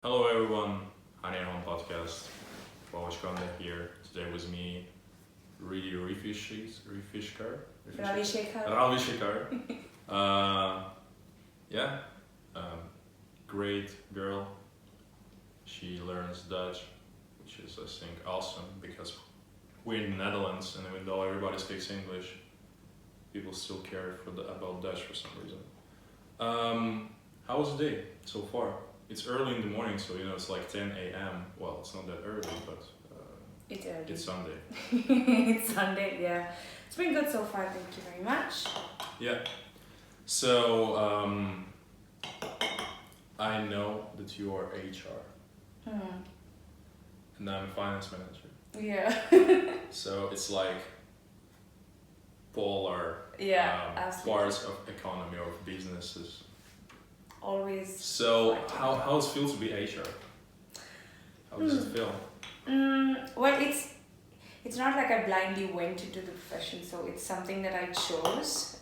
Hello everyone, HIH podcast. Welcome here. Today was me, Rudy Rifishkar. Ravi yeah, great girl. She learns Dutch, which is I think awesome because we're in the Netherlands and even though everybody speaks English, people still care about Dutch for some reason. How was the day so far? It's early in the morning, so it's like 10 a.m. Well, it's not that early, but it's early. It's Sunday. It's Sunday, yeah. It's been good so far, thank you very much. Yeah. So, I know that you are HR. And I'm finance manager. Yeah. So it's like polar parts of economy or of businesses. Always. So how does it feel to be HR? How does it feel? Well, it's not like I blindly went into the profession, so it's something that I chose.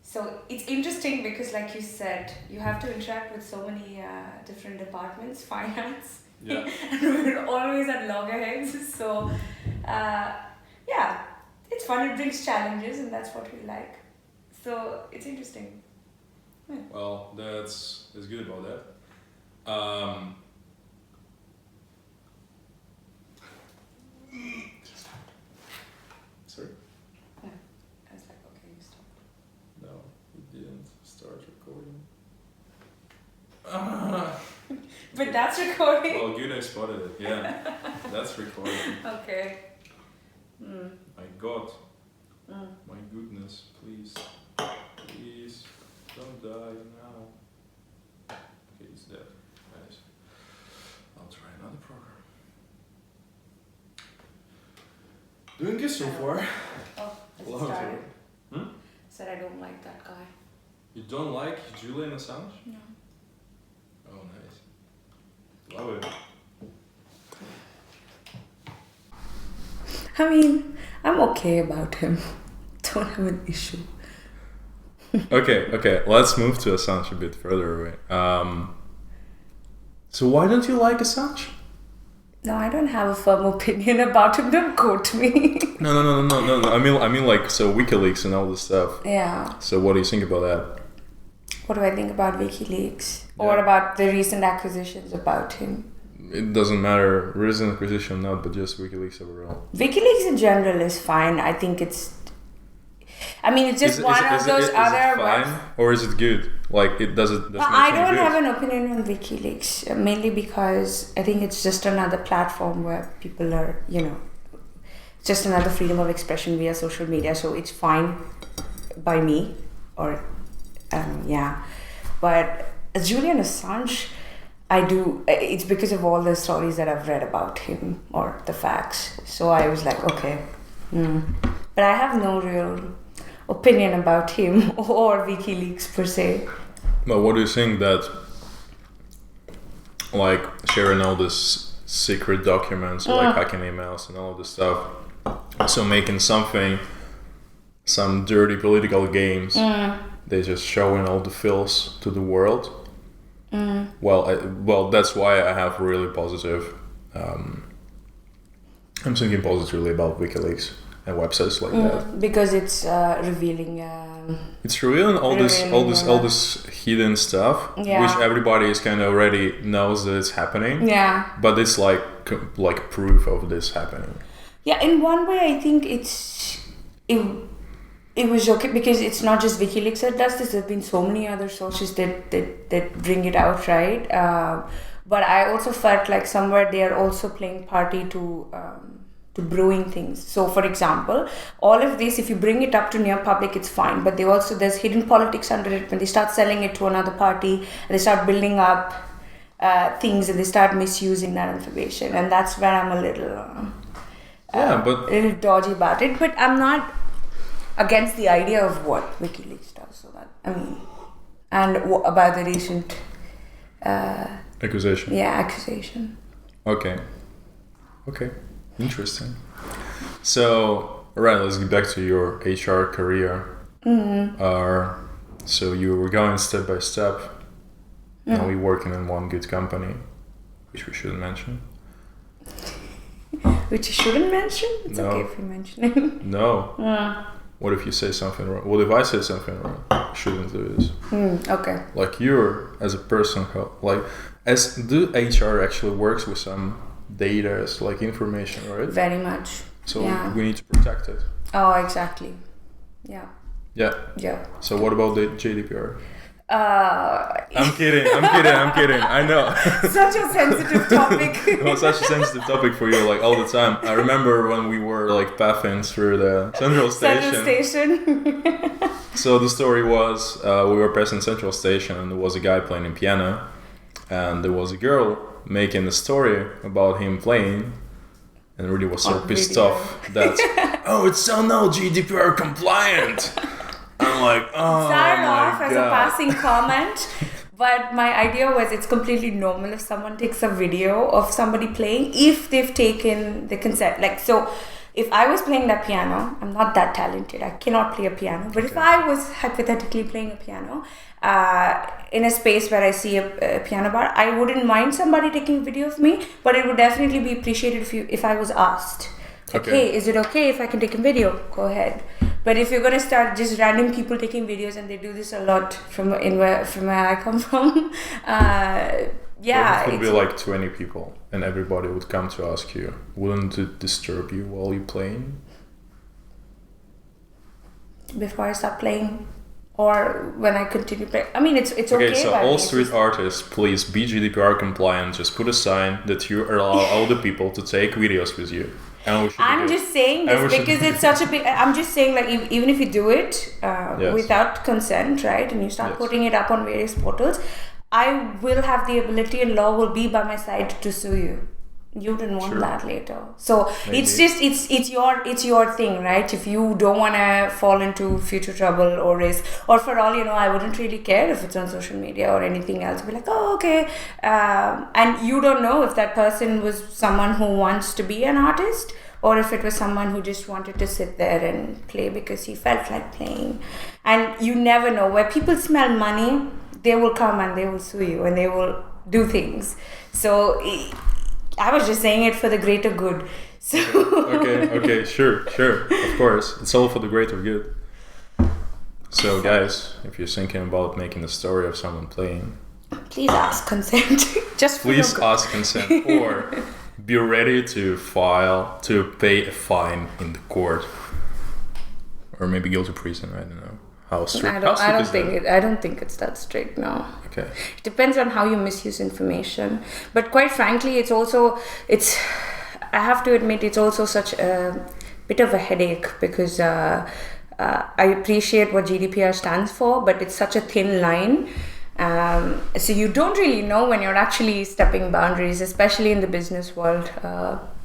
So it's interesting because, like you said, you have to interact with so many different departments, finance, Yeah. and we're always at loggerheads. So yeah, it's fun. It brings challenges, and that's what we like. So it's interesting. Yeah. Well, that's good about that. Sorry? Yeah. I was like, okay, you stop. No, we didn't start recording. But that's recording. Well, good I spotted it. Yeah, that's recording. Okay. My God. My goodness, please. Please, don't die now. Okay, he's dead. Nice. I'll try another program. Doing good so far. Oh, has it Love started? it. Said I don't like that guy. You don't like Julian Assange? No. Oh, nice. Love it. I mean, I'm okay about him. Don't have an issue. Okay, let's move to Assange a bit further away. So why don't you like Assange? No, I don't have a firm opinion about him. Don't quote me. No. I mean like, so WikiLeaks and all this stuff. Yeah. So what do you think about that? What do I think about WikiLeaks? Yeah. Or about the recent acquisitions about him? It doesn't matter, recent acquisition or not, but just WikiLeaks overall. WikiLeaks in general is fine. I think it's just one of those is other it fine, webs. or is it good? Like it does it? I don't have an opinion on WikiLeaks, mainly because I think it's just another platform where people are, just another freedom of expression via social media. So it's fine by me, or But Julian Assange, it's because of all the stories that I've read about him or the facts. So I was like, okay, but I have no real opinion about him or WikiLeaks per se. But what do you think that, like, sharing all this secret documents, like hacking emails and all of this stuff, so making some dirty political games, they just showing all the filth to the world. Well, that's why I have really positive. I'm thinking positively about WikiLeaks and websites like that because it's revealing. It's revealing all this hidden stuff, which everybody is kind of already knows that it's happening. Yeah. But it's like proof of this happening. Yeah, in one way, I think it was okay because it's not just WikiLeaks that does this. There have been so many other sources that bring it out, right? But I also felt like somewhere they are also playing party to brewing things. So, for example, all of this, if you bring it up to near public, it's fine. But there's hidden politics under it. When they start selling it to another party, and they start building up things, and they start misusing that information, and that's where I'm a little dodgy about it. But I'm not against the idea of what WikiLeaks does. So that and about the recent accusation. Yeah, accusation. Okay. Interesting. So, alright, let's get back to your HR career. So you were going step by step. and we're working in one good company, which we shouldn't mention. Which you shouldn't mention? It's No. okay if you mention it. No. What if you say something wrong? What if I say something wrong? Shouldn't do this. Okay. Like you're as a person, do HR actually works with some data as like information, right? Very much. So Yeah. we need to protect it. Oh, exactly. Yeah. Yeah. Yeah. So what about the GDPR? Uh, I'm kidding. I know. Such a sensitive topic. It was such a sensitive topic for you, like all the time. I remember when we were like pathing through the Central Station. Central Station. So the story was we were passing Central Station and there was a guy playing piano, and there was a girl making a story about him playing, and really was so On pissed video. off that it's so no GDPR compliant. I'm like, oh Started my off God. as a passing comment, but my idea was it's completely normal if someone takes a video of somebody playing if they've taken the consent. Like, so if I was playing that piano, I'm not that talented, I cannot play a piano, but if I was hypothetically playing a piano in a space where I see a piano bar, I wouldn't mind somebody taking a video of me, but it would definitely be appreciated if I was asked. Okay. Hey, is it okay if I can take a video? Go ahead. But if you're gonna start just random people taking videos, and they do this a lot from where I come from, yeah, It would be like 20 people, and everybody would come to ask you, wouldn't it disturb you while you're playing? before I start playing, or when I continue playing. I mean, it's okay. Okay, so by all me. street artists, please be GDPR compliant. Just put a sign that you allow all the people to take videos with you. And we should I'm do it. just saying And we this should- because it's such a big. I'm just saying, like, even if you do it Yes. without consent, right, and you start Yes. putting it up on various portals, I will have the ability, and law will be by my side to sue you. You didn't want Sure. that later, so it's Maybe. just it's your thing, right? If you don't want to fall into future trouble or risk, or for all you know, I wouldn't really care if it's on social media or anything else. Be like, oh, okay, and you don't know if that person was someone who wants to be an artist, or if it was someone who just wanted to sit there and play because he felt like playing. And you never know. Where people smell money, they will come and they will sue you and they will do things. So I was just saying it for the greater good. So Okay, sure, of course. It's all for the greater good. So guys, if you're thinking about making a story of someone playing, please ask consent. Just for please your good. ask consent, or be ready to pay a fine in the court, or maybe go to prison. I don't know how strict. I how strict don't is think that? I don't think it's that strict. No. Okay. It depends on how you misuse information. But quite frankly, I have to admit, it's also such a bit of a headache because I appreciate what GDPR stands for, but it's such a thin line. So you don't really know when you're actually stepping boundaries, especially in the business world,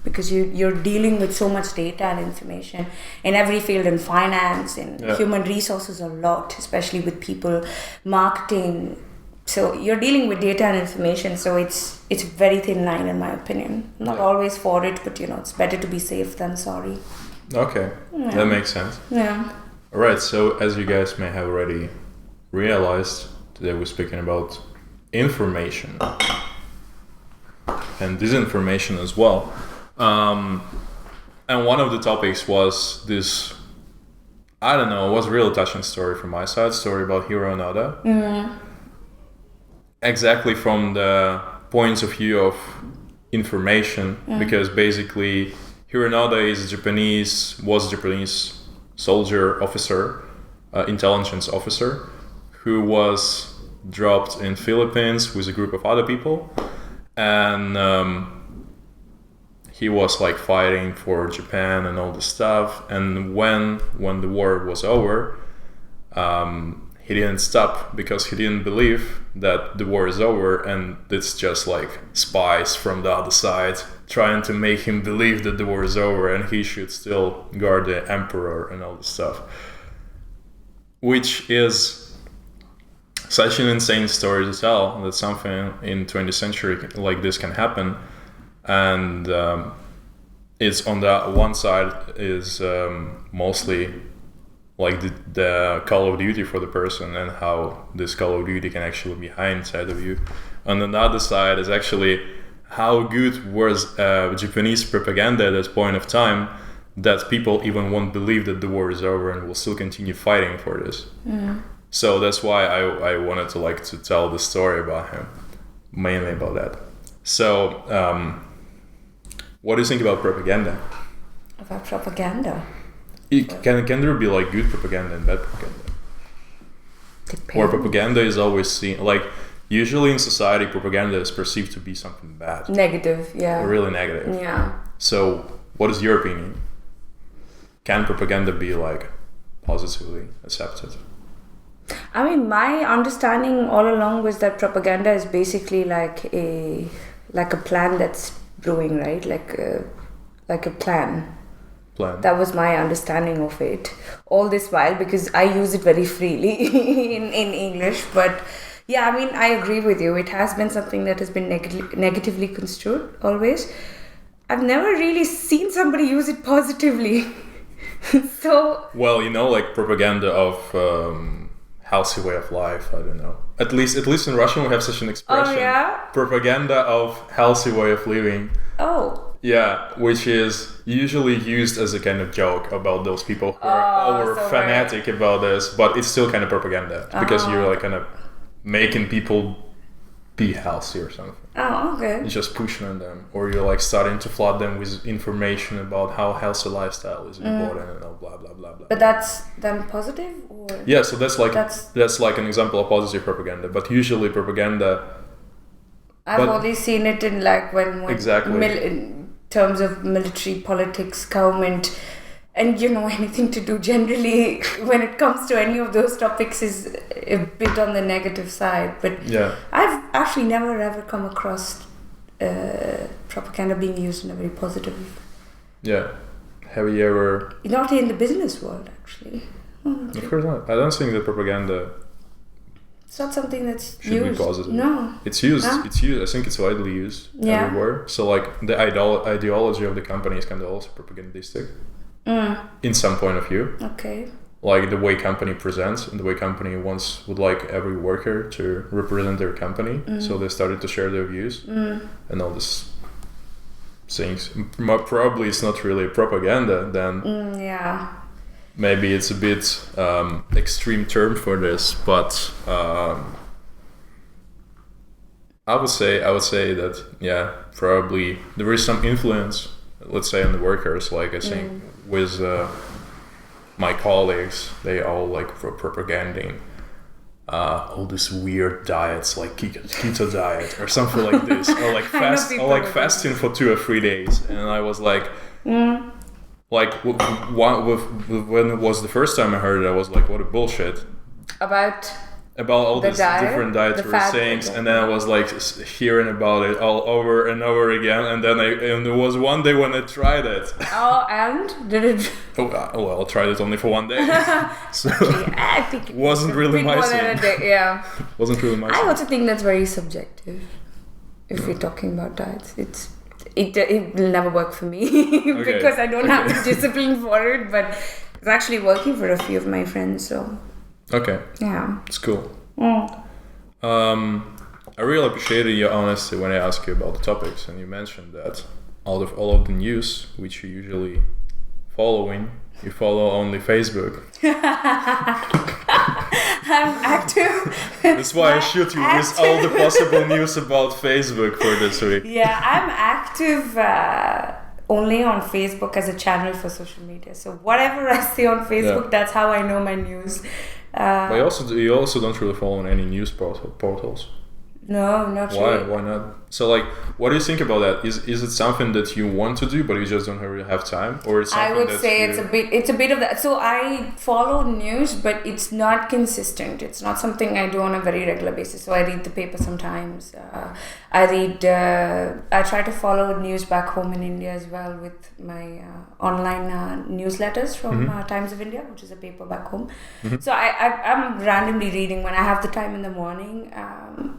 because you're dealing with so much data and information in every field, in finance, in human resources a lot, especially with people, marketing. So you're dealing with data and information, so it's a very thin line in my opinion. Not always for it, but it's better to be safe than sorry. Okay, that makes sense. Yeah. All right, so as you guys may have already realized, today we're speaking about information and disinformation as well. And one of the topics was this, I don't know, it was a real touching story from my side, story about Hiro Onoda. Exactly from the points of view of information, because basically Hiro Onoda is was a Japanese soldier officer, intelligence officer, who was dropped in Philippines with a group of other people, and he was like fighting for Japan and all the stuff. And when the war was over, he didn't stop because he didn't believe that the war is over, and it's just like spies from the other side trying to make him believe that the war is over and he should still guard the emperor and all the stuff, which is such an insane story to tell, that something in 20th century like this can happen. And it's on the one side is mostly like the Call of Duty for the person and how this Call of Duty can actually be inside of you. And on the other side is actually how good was Japanese propaganda at this point of time that people even won't believe that the war is over and will still continue fighting for this. So that's why I wanted to tell the story about him, mainly about that. So what do you think about propaganda? About propaganda? Can there be like good propaganda and bad propaganda? Depends. Or propaganda is always seen, like usually in society propaganda is perceived to be something bad. Negative, yeah. Or really negative. Yeah. So what is your opinion? Can propaganda be like positively accepted? I mean, my understanding all along was that propaganda is basically like a plan that's brewing, right? Like a plan. That was my understanding of it all this while, because I use it very freely in English. But yeah, I mean, I agree with you. It has been something that has been negatively construed always. I've never really seen somebody use it positively. So well, like propaganda of healthy way of life. I don't know. At least in Russian we have such an expression. Oh yeah. Propaganda of healthy way of living. Oh. Yeah, which is usually used as a kind of joke about those people who are fanatic about this, but it's still kind of propaganda because you're like kind of making people be healthy or something. Oh, okay. You're just pushing on them, or you're like starting to flood them with information about how healthy lifestyle is important and all blah blah blah blah. But that's then positive, or yeah, so that's like an example of positive propaganda. But usually propaganda, I've only seen it in like when exactly. In terms of military, politics, government, and anything to do generally when it comes to any of those topics is a bit on the negative side. But yeah, I've actually never ever come across propaganda being used in a very positive. Yeah, have you ever? Not in the business world, actually. Of course not. I don't think that propaganda. It's not something that's should used. Be positive. No. It's used. Huh? It's used. I think it's widely used everywhere. So like the ideology of the company is kind of also propagandistic. In some point of view. Okay. Like the way company presents and the way company would like every worker to represent their company. So they started to share their views and all this things. Probably it's not really propaganda then. Yeah. Maybe it's a bit extreme term for this, but I would say that probably there is some influence, let's say, on the workers. Like I think with my colleagues, they all like propaganding all these weird diets like keto diet or something like this, or like fasting for 2 or 3 days, and I was like. Like when it was the first time I heard it, I was like, "What a bullshit!" About all these different dietary things, and then I was like hearing about it all over and over again, and then there was one day when I tried it. Oh, and did it? Well, I tried it only for 1 day, so I think it wasn't really my thing. Yeah, wasn't really my thing. I also think that's very subjective. If we're talking about diets, it will never work for me because I don't have the discipline for it, but it's actually working for a few of my friends, so yeah, it's cool. I really appreciated your honesty when I asked you about the topics, and you mentioned that all of the news which you usually you follow only Facebook. I'm active. That's why I shoot you with all the possible news about Facebook for this week. Yeah, I'm active only on Facebook as a channel for social media. So whatever I see on Facebook, that's how I know my news. But you also don't really follow any news portals. No, not really. Why not? So like, what do you think about that? Is it something that you want to do but you just don't really have time, or it's something I would say it's a bit of that. So I follow news, but it's not consistent. It's not something I do on a very regular basis. So I read the paper sometimes. I try to follow news back home in India as well with my online newsletters from Times of India, which is a paper back home. So I'm randomly reading when I have the time in the morning.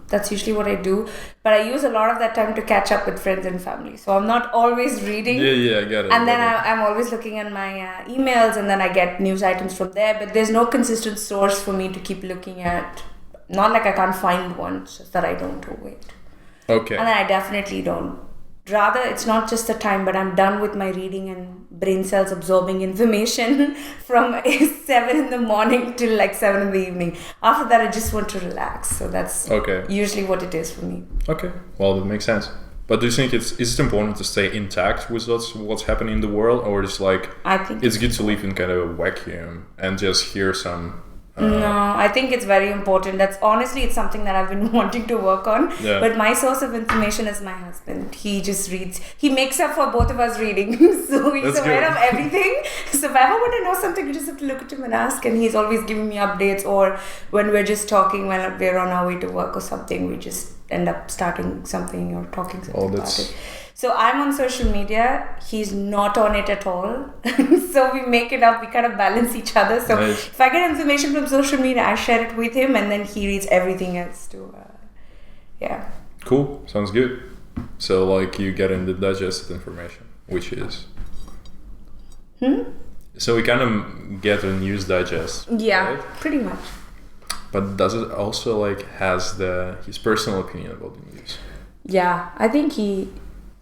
That's usually what I do. But I use a lot of that time to catch up with friends and family. So I'm not always reading. Yeah, I get it. And then I'm always looking at my emails, and then I get news items from there. But there's no consistent source for me to keep looking at. Not like I can't find one, it's just that I don't do it. Okay. And then I definitely don't. Rather, it's not just the time, but I'm done with my reading and brain cells absorbing information from 7 in the morning till like 7 in the evening. After that, I just want to relax. So that's usually what it is for me. Okay, well, that makes sense. But do you think is it important to stay intact with what's happening in the world, or it's like I think it's good to live in kind of a vacuum and just hear some? No, I think it's very important. It's something that I've been wanting to work on. Yeah. But my source of information is my husband. He just reads. He makes up for both of us reading. So he's aware of everything. So if I ever want to know something, you just have to look at him and ask. And he's always giving me updates. Or when we're just talking, when we're on our way to work or something, we just end up starting something or talking something about it. So I'm on social media. He's not on it at all. So we make it up. We kind of balance each other. So if I get information from social media, I share it with him, and then he reads everything else too. Yeah. Cool. Sounds good. So like you get in the digested information, which is. So we kind of get a news digest. Yeah, right? Pretty much. But does it also like has his personal opinion about the news? Yeah, I think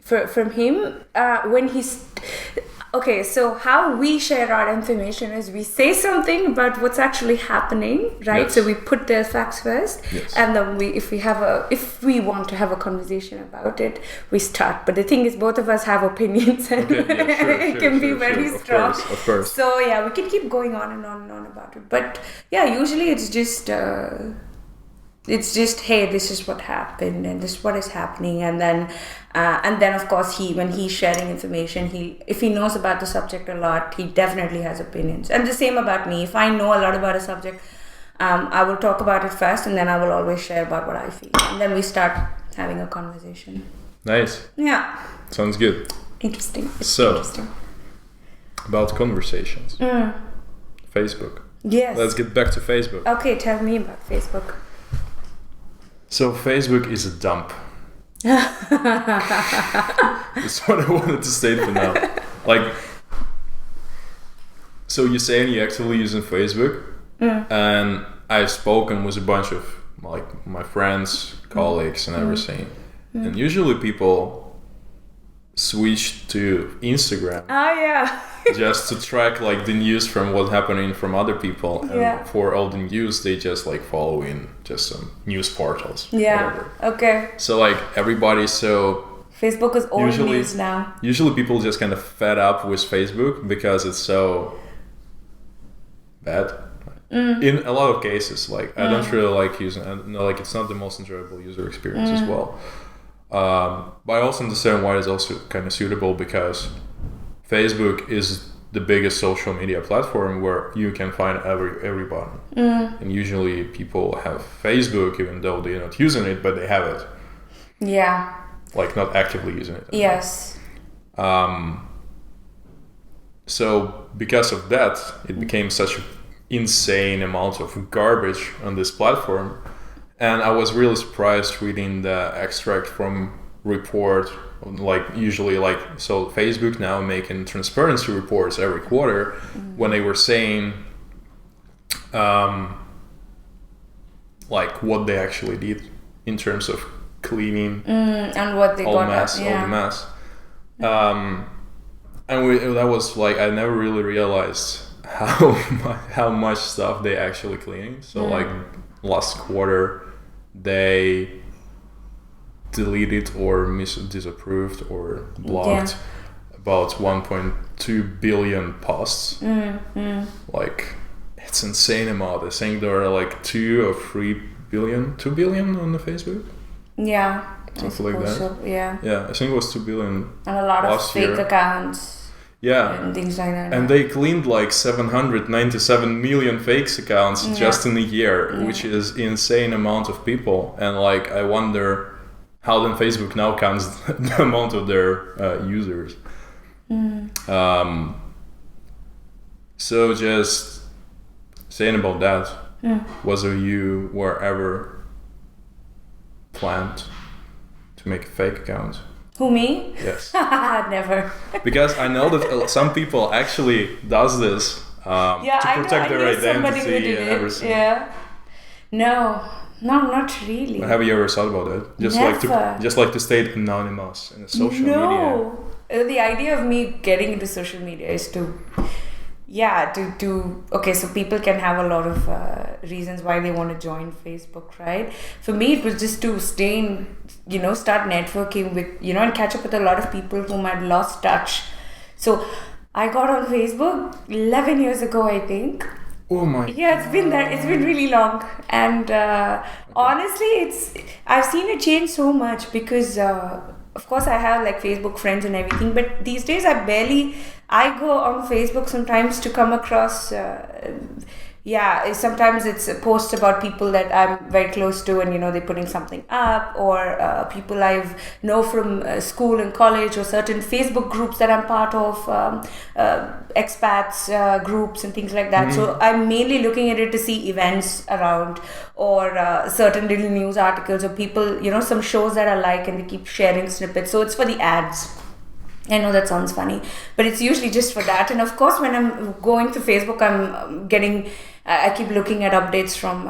from him, when he's... Okay, so how we share our information is we say something about what's actually happening, right? Yes. So we put the facts first, yes. And then if we want to have a conversation about it, we start. But the thing is, both of us have opinions, and it can be very strong. Of course. So yeah, we can keep going on and on and on about it. But yeah, usually it's just... hey, this is what happened and this is what is happening, and then of course when he's sharing information, if he knows about the subject a lot, he definitely has opinions. And the same about me. If I know a lot about a subject, I will talk about it first, and then I will always share about what I feel, and then we start having a conversation. Nice. Yeah. Sounds good. Interesting. Interesting. About conversations. Facebook. Yes. Let's get back to Facebook. Okay, tell me about Facebook. So Facebook is a dump. That's what I wanted to state for now. Like, so you're saying you're actively using Facebook, and I've spoken with a bunch of like my friends, colleagues, and everything, and usually people switch to Instagram. Oh yeah. Just to track like the news from what's happening from other people, and for all the news they just like follow in just some news portals. Yeah. Whatever. Okay. So like everybody's so Facebook is old news now. Usually people just kind of fed up with Facebook because it's so bad. In a lot of cases, like I don't really like using it. No, like it's not the most enjoyable user experience as well. But I also understand why it's also kind of suitable, because Facebook is the biggest social media platform where you can find everybody. And usually people have Facebook even though they're not using it, but they have it. Yeah. Like not actively using it. Yes. So because of that, it became such an insane amount of garbage on this platform. And I was really surprised reading the extract from report. Like usually so Facebook now making transparency reports every quarter, when they were saying like what they actually did in terms of cleaning and what they all got the mess. And that was like I never really realized how much stuff they actually cleaning. So like last quarter they deleted or disapproved or blocked about 1.2 billion posts. Like it's insane amount. I think there are like 2 or 3 billion, 2 billion on the Facebook. Yeah, something like that. So, yeah, I think it was 2 billion. And a lot of fake accounts. Yeah, and things like that. And they cleaned like 797 million fake accounts just in a year, which is insane amount of people. And like I wonder how then Facebook now counts the amount of their users. So just saying about that, whether you were ever planned to make a fake account? Who, me? Yes. Never. Because I know that some people actually does this to protect their identity and everything. Yeah. No, not really. But have you ever thought about it? Just like to stay anonymous in the social media. No. The idea of me getting into social media is to okay, so people can have a lot of reasons why they want to join Facebook, right? For me, it was just to stay in, start networking with, and catch up with a lot of people whom I'd lost touch. So I got on Facebook 11 years ago, I think. Oh my. Yeah, it's been really long. And honestly, I've seen it change so much because of course I have like Facebook friends and everything, but these days I go on Facebook sometimes to come across sometimes it's a post about people that I'm very close to, and they're putting something up, or people I know from school and college, or certain Facebook groups that I'm part of, expats groups and things like that. Mm-hmm. So I'm mainly looking at it to see events around, or certain little news articles, or people, some shows that I like and they keep sharing snippets. So it's for the ads. I know that sounds funny, but it's usually just for that. And of course, when I'm going to Facebook, I keep looking at updates from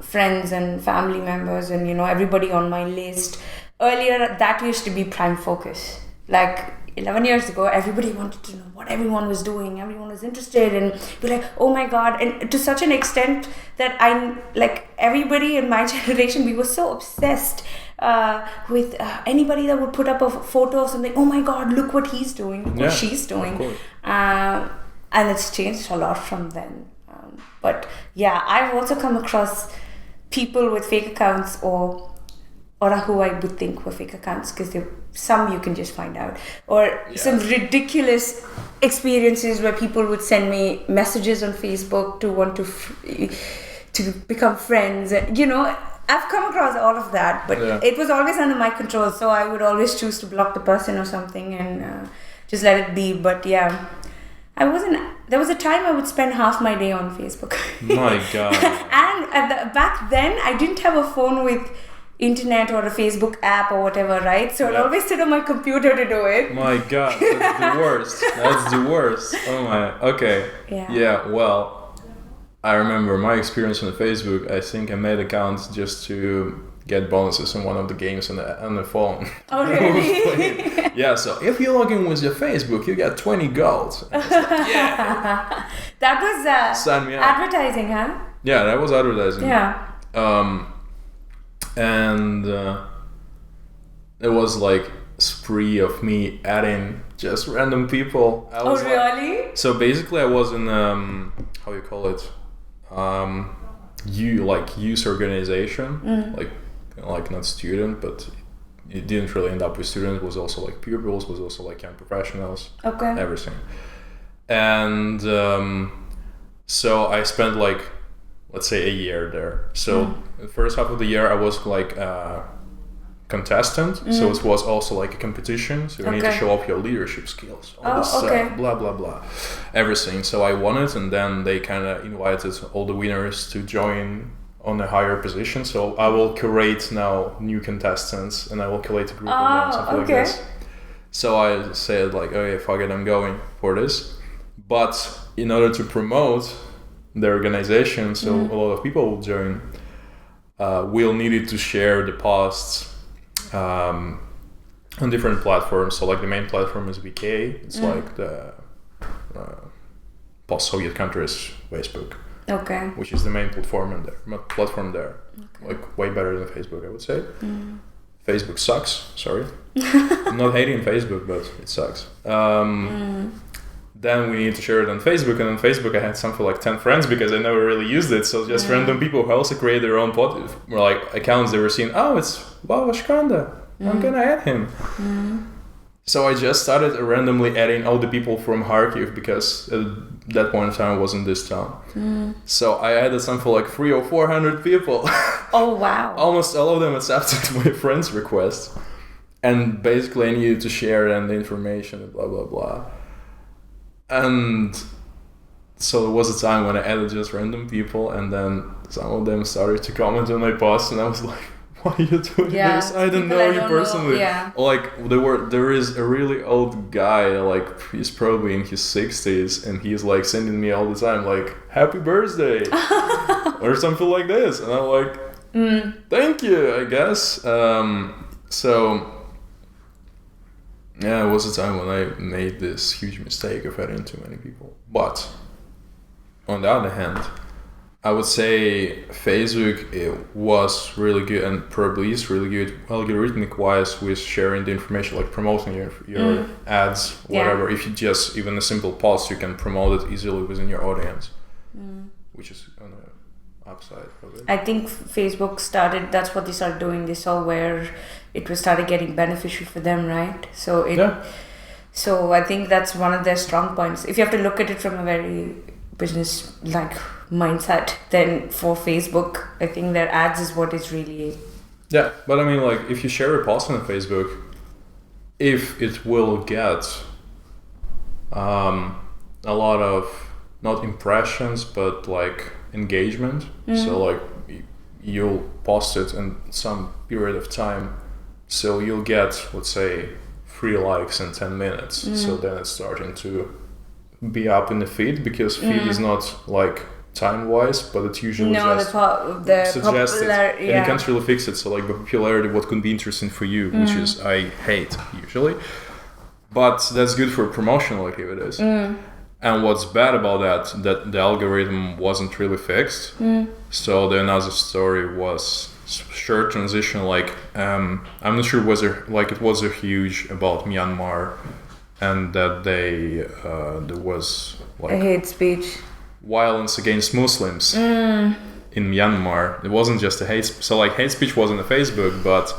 friends and family members and, everybody on my list. Earlier, that used to be prime focus. Like 11 years ago, everybody wanted to know what everyone was doing. Everyone was interested and be like, oh my God. And to such an extent that everybody in my generation, we were so obsessed with anybody that would put up a photo of something. Oh my God, look what he's doing, look what she's doing. And it's changed a lot from then. But yeah, I've also come across people with fake accounts or who I would think were fake accounts, because some you can just find out, or some ridiculous experiences where people would send me messages on Facebook to want to become friends. I've come across all of that, but it was always under my control, so I would always choose to block the person or something and just let it be. But yeah, there was a time I would spend half my day on Facebook. My God. And back then, I didn't have a phone with internet or a Facebook app or whatever, right? So I'd always sit on my computer to do it. My God, that's the worst. That's the worst. Oh my. Okay. Yeah. Well, I remember my experience on Facebook. I think I made accounts just to get bonuses in one of the games on the phone. Oh really? Yeah. So if you log in with your Facebook, you get 20 gold. Like, yeah. That was sign me up. Advertising, huh? Yeah, that was advertising. Yeah. And it was like a spree of me adding just random people. Really? So basically, I was in how you call it, youth organization, like not student, but it didn't really end up with students. It was also like pupils, was also like young professionals. Okay. Everything, and so I spent like, let's say, a year there. So the first half of the year I was like a contestant. So it was also like a competition. So you need to show off your leadership skills, all this stuff, blah, blah, blah, everything. So I won it, and then they kind of invited all the winners to join on a higher position. So I will curate now new contestants, and I will collate a group of them, something like this. So I said like, okay, fuck it, I'm going for this. But in order to promote the organization, so a lot of people will join, we'll need to share the posts on different platforms. So like the main platform is VK. It's like the post-Soviet countries Facebook. Okay. Which is the main platform there. Okay. Like way better than Facebook, I would say. Facebook sucks. Sorry. I'm not hating Facebook, but it sucks. Then we need to share it on Facebook, and on Facebook I had something like 10 friends because I never really used it. So just random people who also create their own accounts. They were seeing, oh, it's Vavashkanda. I'm gonna add him. So I just started randomly adding all the people from Kharkiv, because at that point in time I was in this town. So I added something like 300 or 400 people. Oh wow! Almost all of them accepted my friend's request, and basically I needed to share the information and blah blah blah. And so there was a time when I added just random people, and then some of them started to comment on my posts, and I was like, why are you doing this? I don't know you personally. Yeah. Like there is a really old guy, like he's probably in his 60s, and he's like sending me all the time like happy birthday or something like this, and I'm like, thank you, I guess. So yeah, it was a time when I made this huge mistake of adding too many people. But on the other hand, I would say Facebook, it was really good and probably is really good algorithmic wise with sharing the information, like promoting your ads, whatever. If you just, even a simple post, you can promote it easily within your audience, which is on the upside of it. I think Facebook started, that's what they started doing. They saw where it was started getting beneficial for them, right? So so I think that's one of their strong points. If you have to look at it from a very business like mindset, then for Facebook, I think their ads is what is really... Yeah, but I mean, like, if you share a post on Facebook, if it will get a lot of, not impressions, but like engagement, so like you'll post it in some period of time, so you'll get, let's say, 3 likes in 10 minutes, so then it's starting to be up in the feed, because feed is not like time-wise, but it's usually just suggested, and you can't really fix it. So like the popularity, what could be interesting for you, which is I hate usually, but that's good for promotional activities. And what's bad about that the algorithm wasn't really fixed. So the another story was short transition, like I'm not sure whether like it was a huge about Myanmar, and that there was like a hate speech, violence against Muslims in Myanmar. It wasn't just a hate so like hate speech was on the Facebook, but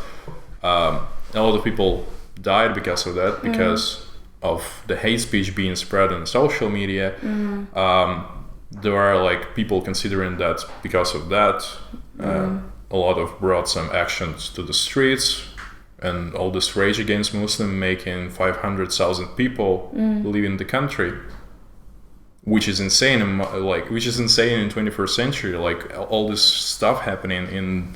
a lot of people died because of that, because of the hate speech being spread on social media. There are like people considering that because of that a lot of brought some actions to the streets, and all this rage against Muslim making 500,000 people leaving the country, which is insane. Which is insane in 21st century. Like all this stuff happening in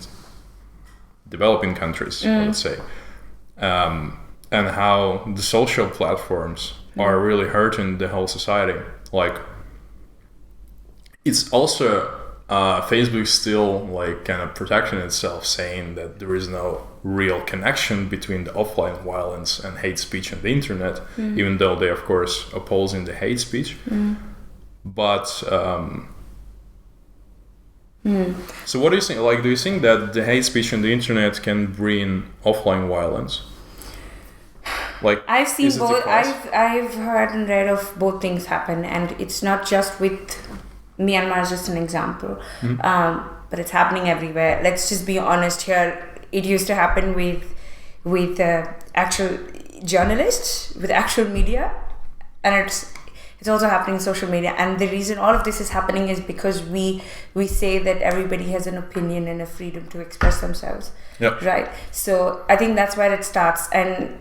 developing countries, I would say, and how the social platforms are really hurting the whole society. Like it's also Facebook still like kind of protecting itself, saying that there is no real connection between the offline violence and hate speech on the internet, even though they of course opposing the hate speech. But so what do you think? Like, do you think that the hate speech on the internet can bring offline violence? Like, I've seen both. I've heard and read of both things happen, and it's not just with Myanmar is just an example, but it's happening everywhere. Let's just be honest here. It used to happen with actual journalists, with actual media, and it's also happening in social media. And the reason all of this is happening is because we say that everybody has an opinion and a freedom to express themselves. Yep. Right. So I think that's where it starts. And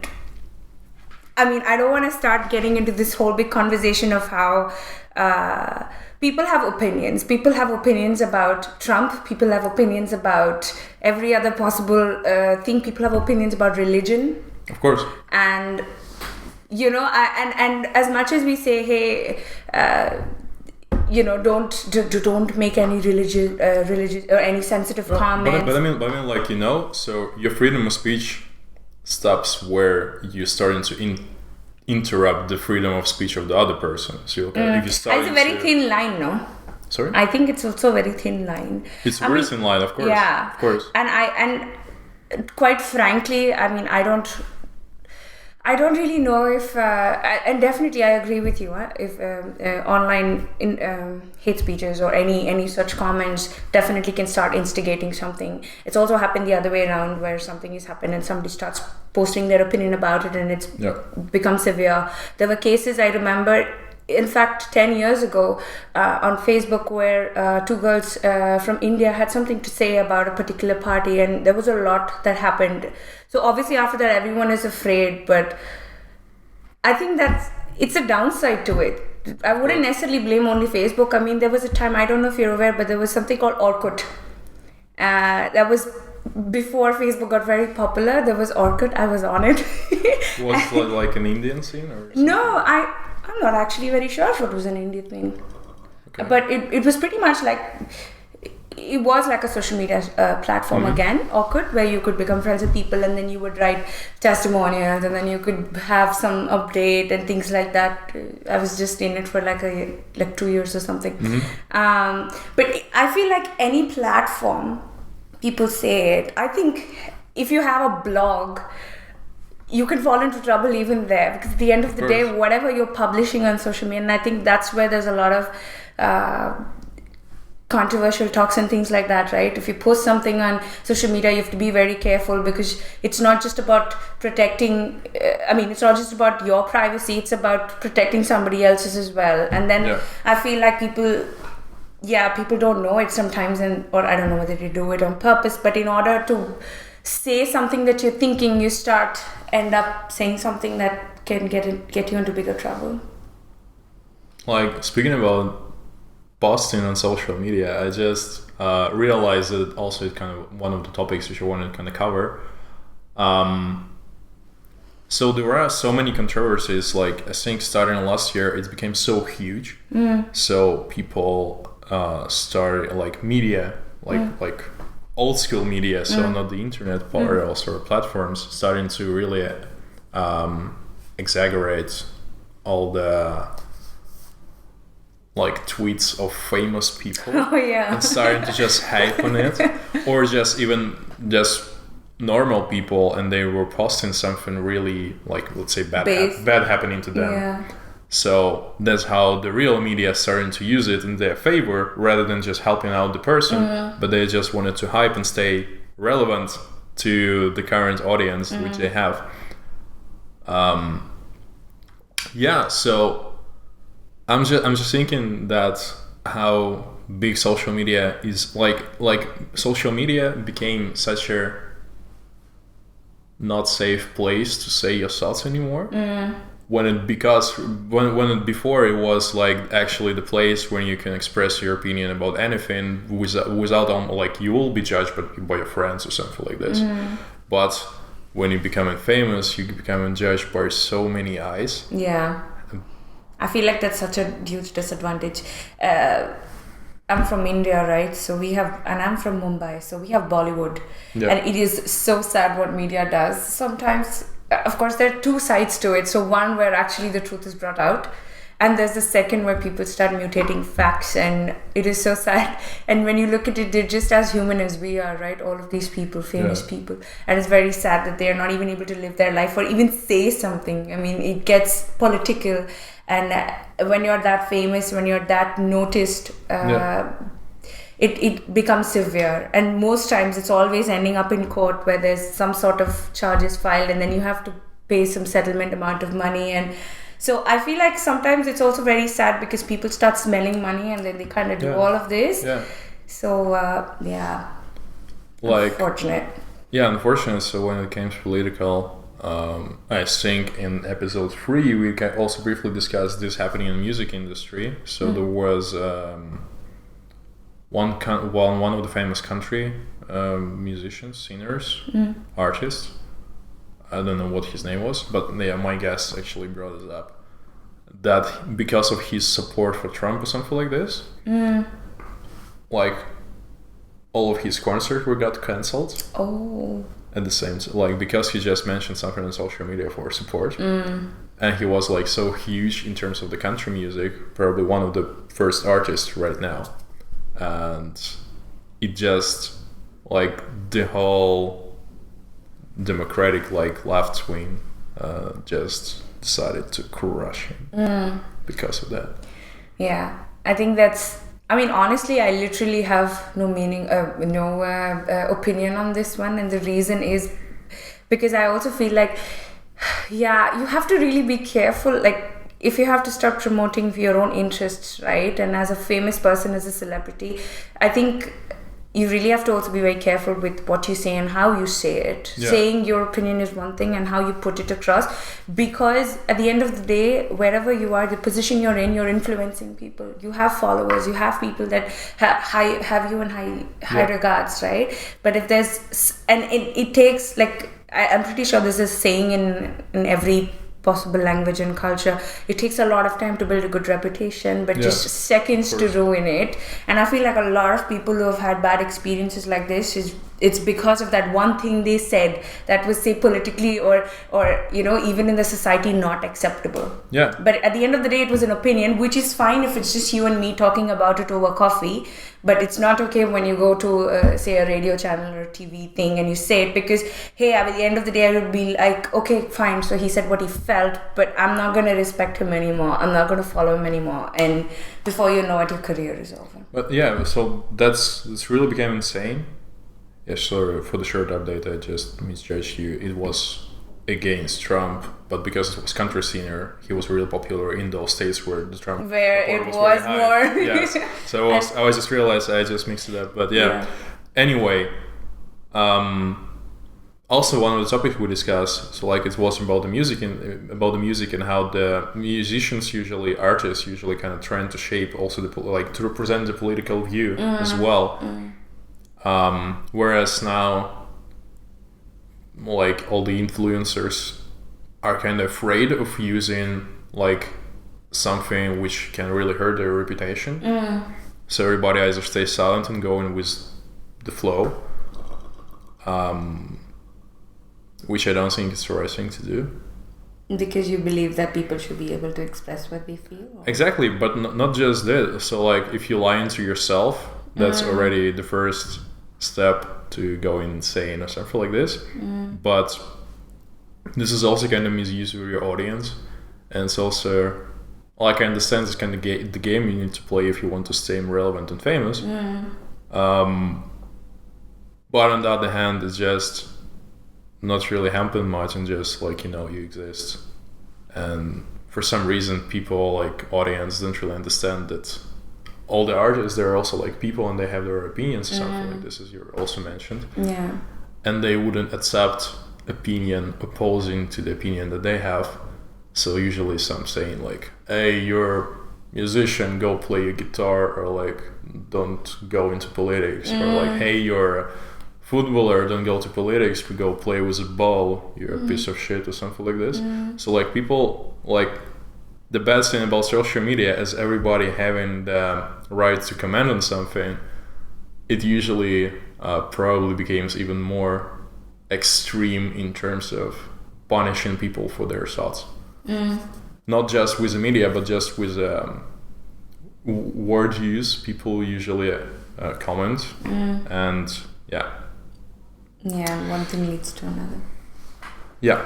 I mean, I don't want to start getting into this whole big conversation of how people have opinions. People have opinions about Trump. People have opinions about every other possible thing. People have opinions about religion. Of course. And, you know, and as much as we say, hey, you know, don't make any religious or any sensitive comments. But I mean, like, you know, so your freedom of speech stops where you're starting to interrupt the freedom of speech of the other person. So if you start, it's a very thin line, no? Sorry? I think it's also a very thin line. It's a very thin line, of course. Yeah, of course. And quite frankly, I mean, I don't really know if, and definitely I agree with you, if online hate speeches or any such comments definitely can start instigating something. It's also happened the other way around, where something has happened and somebody starts posting their opinion about it, and it's become severe. There were cases I remember, in fact 10 years ago, on Facebook, where 2 girls from India had something to say about a particular party, and there was a lot that happened. So obviously after that everyone is afraid, but I think that it's a downside to it. I wouldn't necessarily blame only Facebook. I mean, there was a time, I don't know if you're aware, but there was something called Orkut. That was before Facebook got very popular, there was Orkut. I was on it. Was it like an Indian scene or something? No, I'm not actually very sure if it was an Indian thing. Okay. But it was pretty much like, it was like a social media platform again, Orkut, where you could become friends with people and then you would write testimonials and then you could have some update and things like that. I was just in it for like 2 years or something. But I feel like any platform, people say it, I think if you have a blog, you can fall into trouble even there, because at the end of the day, whatever you're publishing on social media, and I think that's where there's a lot of controversial talks and things like that, right? If you post something on social media, you have to be very careful, because it's not just about protecting, it's not just about your privacy, it's about protecting somebody else's as well. And then I feel like people don't know it sometimes, or I don't know whether they do it on purpose, but in order to say something that you're thinking, you end up saying something that can get you into bigger trouble. Like, speaking about posting on social media, I just realized that also it's kind of one of the topics which I wanted to kind of cover. So there are so many controversies, like I think starting last year, it became so huge. So people started, like media, like old school media, so not the internet portals or platforms, starting to really exaggerate all the like tweets of famous people and starting to just hype on it, or just normal people, and they were posting something really, like, let's say bad happening to them. So that's how the real media starting to use it in their favor, rather than just helping out the person, but they just wanted to hype and stay relevant to the current audience which they have. So I'm just thinking that how big social media is, like social media became such a not safe place to say your thoughts anymore. Before it was like actually the place where you can express your opinion about anything without like you will be judged by your friends or something like this. But when you become famous, you become judged by so many eyes. I feel like that's such a huge disadvantage. I'm from India, right? So and I'm from Mumbai, so we have Bollywood. And it is so sad what media does. Sometimes, of course, there are two sides to it. So one where actually the truth is brought out, and there's the second where people start mutating facts, and it is so sad. And when you look at it, they're just as human as we are, right? All of these people, famous people. And it's very sad that they're not even able to live their life or even say something. I mean, it gets political. And when you're that famous, when you're that noticed, it becomes severe. And most times it's always ending up in court, where there's some sort of charges filed, and then you have to pay some settlement amount of money. And so I feel like sometimes it's also very sad, because people start smelling money and then they kind of do all of this. So, unfortunate. Unfortunate. So when it came to political, I think in episode 3 we can also briefly discuss this happening in the music industry. So there was one of the famous country musicians, singers, artists. I don't know what his name was, but my guest actually brought it up, that because of his support for Trump or something like this, like all of his concerts got cancelled. At the same time, like, because he just mentioned something on social media for support, and he was like so huge in terms of the country music, probably one of the first artists right now, and it just, like, the whole democratic, like, left wing just decided to crush him because of that. I think that's, honestly, I literally have no opinion on this one. And the reason is because I also feel like, you have to really be careful. Like, if you have to start promoting for your own interests, right? And as a famous person, as a celebrity, I think you really have to also be very careful with what you say and how you say it. Yeah. Saying your opinion is one thing, and how you put it across, because at the end of the day, wherever you are, the position you're in, you're influencing people. You have followers, you have people that have you in high regards, right? But if there's, and it takes, like, I'm pretty sure this is saying in every possible language and culture, it takes a lot of time to build a good reputation, but just seconds to ruin it. And I feel like a lot of people who have had bad experiences like this, it's because of that one thing they said that was, say, politically or even in the society not acceptable. Yeah. But at the end of the day, it was an opinion, which is fine if it's just you and me talking about it over coffee. But it's not okay when you go to, say, a radio channel or a TV thing and you say it, because, hey, at the end of the day, I would be like, okay, fine. So he said what he felt, but I'm not going to respect him anymore. I'm not going to follow him anymore. And before you know it, your career is over. But yeah, so this really became insane. Yeah, sorry for the short update. I just misjudged you. It was against Trump, but because it was country senior, he was really popular in those states where the Trump where it was was very more. high. Yes. So I was just realized I just mixed it up. But yeah. Anyway, also one of the topics we discussed, so like it was about the music and how the musicians artists usually kind of trying to shape also to represent the political view as well. Whereas now, like, all the influencers are kind of afraid of using like something which can really hurt their reputation. So everybody either stays silent and going with the flow, which I don't think is the right thing to do. Because you believe that people should be able to express what they feel? Or? Exactly, but not just that. So like, if you lie to yourself, that's already the first step to go insane or something like this. But this is also kind of misuse of your audience, and it's also, like, I understand it's kind of the game you need to play if you want to stay relevant and famous. But on the other hand, it's just not really helping much, and just like, you exist, and for some reason people, like audience, don't really understand that all the artists, they're also like people and they have their opinions or something like this, as you also mentioned. Yeah. And they wouldn't accept opinion opposing to the opinion that they have. So usually some saying like, hey, you're a musician, go play a guitar, or like, don't go into politics, or like, hey, you're a footballer, don't go to politics, but go play with a ball, you're a piece of shit, or something like this. So like, people, like, the bad thing about social media is everybody having the right to comment on something, it usually probably becomes even more extreme in terms of punishing people for their thoughts. Not just with the media, but just with word use. People usually comment, and yeah, one thing leads to another. Yeah.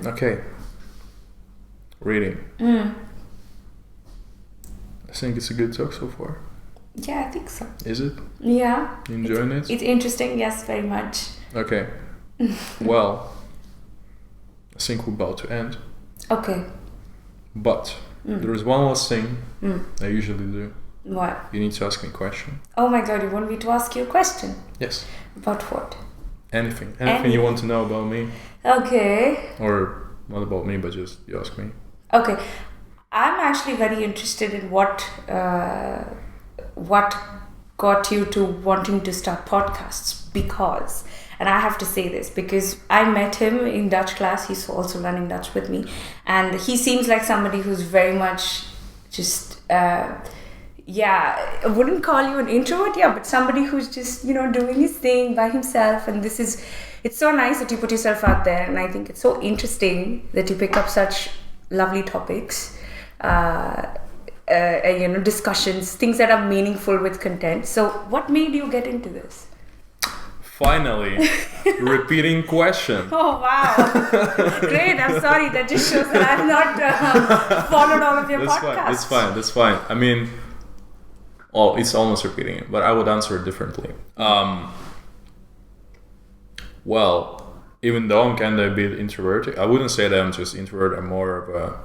Okay. Reading. I think it's a good talk so far. Yeah, I think so. Is it? Yeah. You enjoying it? It's interesting, yes, very much. Okay. Well, I think we're about to end. Okay. But there is one last thing I usually do. What? You need to ask me a question. Oh my god, you want me to ask you a question? Yes. About what? Anything you want to know about me. Okay. Or not about me, but just you ask me. Okay. I'm actually very interested in what got you to wanting to start podcasts, because, and I have to say this because I met him in Dutch class. He's also learning Dutch with me, and he seems like somebody who's very much just I wouldn't call you an introvert, but somebody who's just doing his thing by himself. And it's so nice that you put yourself out there, and I think it's so interesting that you pick up such lovely topics, discussions, things that are meaningful with content. So what made you get into this? Finally, repeating question. Oh wow, great! I'm sorry, that just shows that I've not followed all of your podcasts. That's fine. I mean, it's almost repeating it, but I would answer it differently. Well, even though I'm kind of a bit introverted, I wouldn't say that I'm just introvert. I'm more of a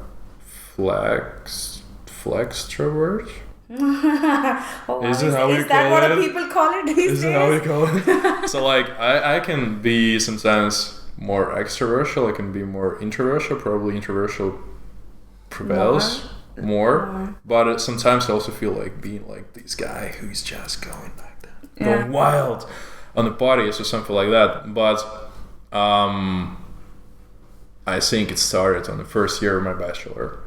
flextrovert. Oh, Is it how we is that call what it? people call it these days? Is that how we call it? So like I can be sometimes more extroversial, I can be more introversial, probably introversial prevails more. But sometimes I also feel like being like this guy who's just going like that, going wild on the parties or something like that. But I think it started on the first year of my bachelor.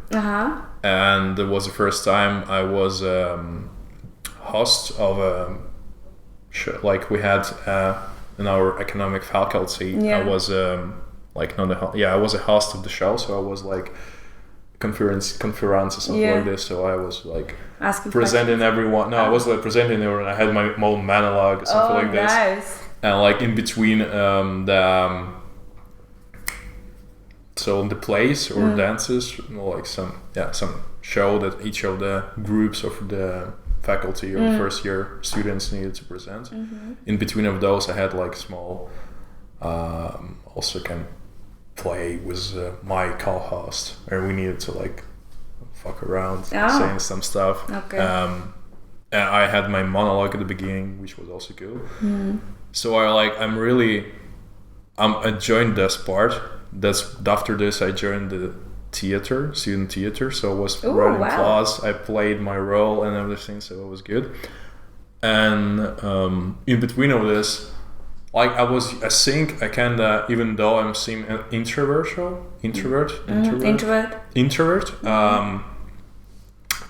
And it was the first time I was host of a show. Like we had in our economic faculty, I was like not I was a host of the show, so I was like conference or something like this. So I was like asking presenting everyone. No, I was like presenting everyone. I had my own monologue or something like this. Nice. And like in between so the plays or dances, like some show that each of the groups of the faculty or first year students needed to present. In between of those, I had like small also can play with my co-host, and we needed to like fuck around saying some stuff. And I had my monologue at the beginning, which was also cool. So I joined this part. That's after this I joined the student theater, so I was running class, I played my role and everything, so it was good. And in between of this, like I think I kinda, even though I'm seem introvert,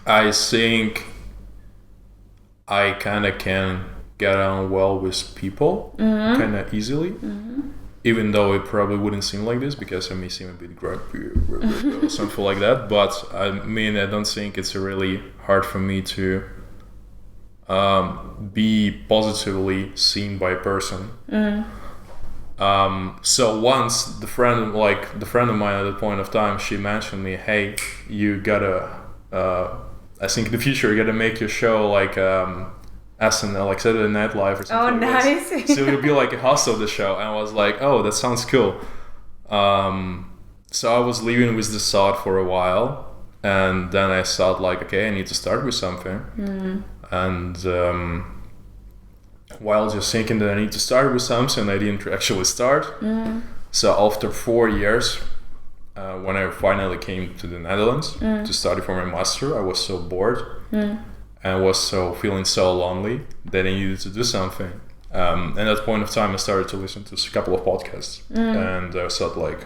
I think I kinda can get on well with people kinda easily. Even though it probably wouldn't seem like this because I may seem a bit grumpy or something like that. But I mean, I don't think it's really hard for me to be positively seen by a person. So once the friend of mine at that point of time, she mentioned me, hey, you gotta, I think in the future you gotta make your show like SNL, like Saturday Night Live or something. Oh, like nice. This. So you'll be like a host of the show. And I was like, oh, that sounds cool. So I was living with this thought for a while. And then I thought like, okay, I need to start with something. And while just thinking that I need to start with something, I didn't actually start. So after 4 years, when I finally came to the Netherlands to study for my master, I was so bored. And was feeling so lonely that I needed to do something. And at that point of time, I started to listen to a couple of podcasts. And I thought like,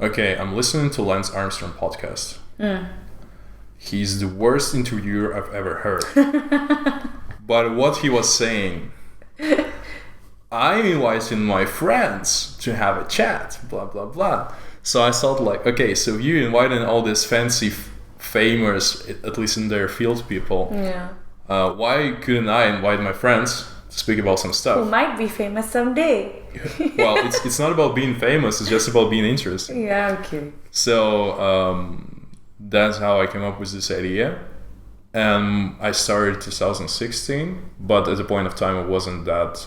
okay, I'm listening to Lance Armstrong podcast. He's the worst interviewer I've ever heard. But what he was saying, I'm inviting my friends to have a chat, blah, blah, blah. So I thought like, okay, so you inviting all these fancy famous, at least in their field, people. Why couldn't I invite my friends to speak about some stuff? Who might be famous someday. Well, it's not about being famous, it's just about being interesting. Yeah, okay. So that's how I came up with this idea. And I started 2016, but at the point of time it wasn't that,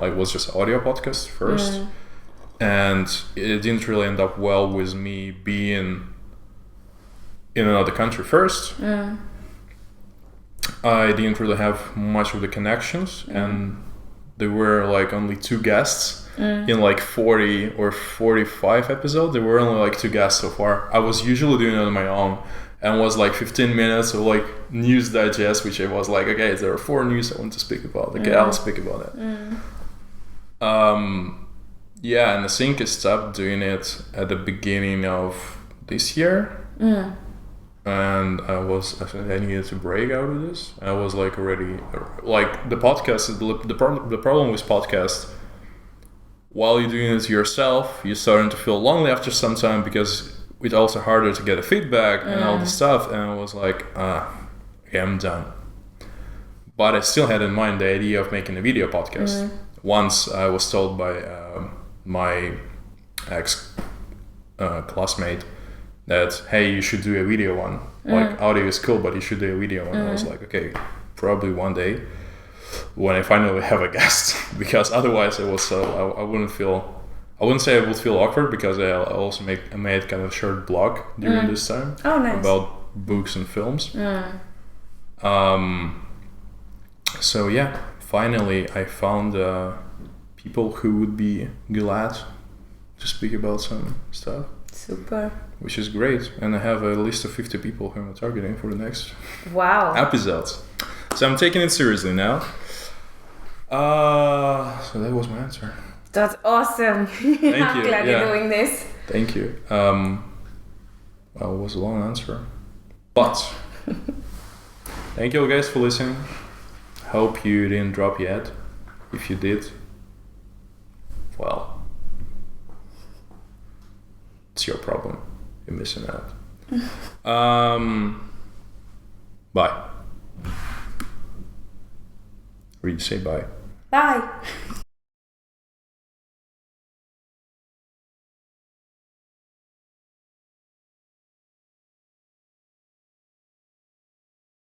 it was just audio podcast first. And it didn't really end up well with me being in another country first. I didn't really have much of the connections, and there were like only 2 guests in like 40 or 45 episodes. There were only like 2 guests so far. I was usually doing it on my own, and was like 15 minutes of like news digest, which I was like, okay, there are 4 news I want to speak about. Okay, I'll speak about it. And I think I stopped doing it at the beginning of this year. And I needed to break out of this. I was like already, like the podcast, the problem with podcast, while you're doing it yourself, you're starting to feel lonely after some time because it's also harder to get a feedback and all this stuff. And I was like, okay, I'm done. But I still had in mind the idea of making a video podcast. Once I was told by my ex-classmate that, hey, you should do a video one. Like, audio is cool, but you should do a video one. I was like, okay, probably one day when I finally have a guest, because otherwise I wouldn't say I would feel awkward, because I also made kind of a short blog during this time. Oh, nice. About books and films. So yeah, finally I found people who would be glad to speak about some stuff. Super. Which is great, and I have a list of 50 people who I'm targeting for the next episodes. So I'm taking it seriously now. So that was my answer. That's awesome. Thank you. I'm glad you're doing this. Thank you. Well, it was a long answer, but thank you guys for listening. Hope you didn't drop yet. If you did, well, it's your problem. You're missing out. Bye. Or you say bye. Bye.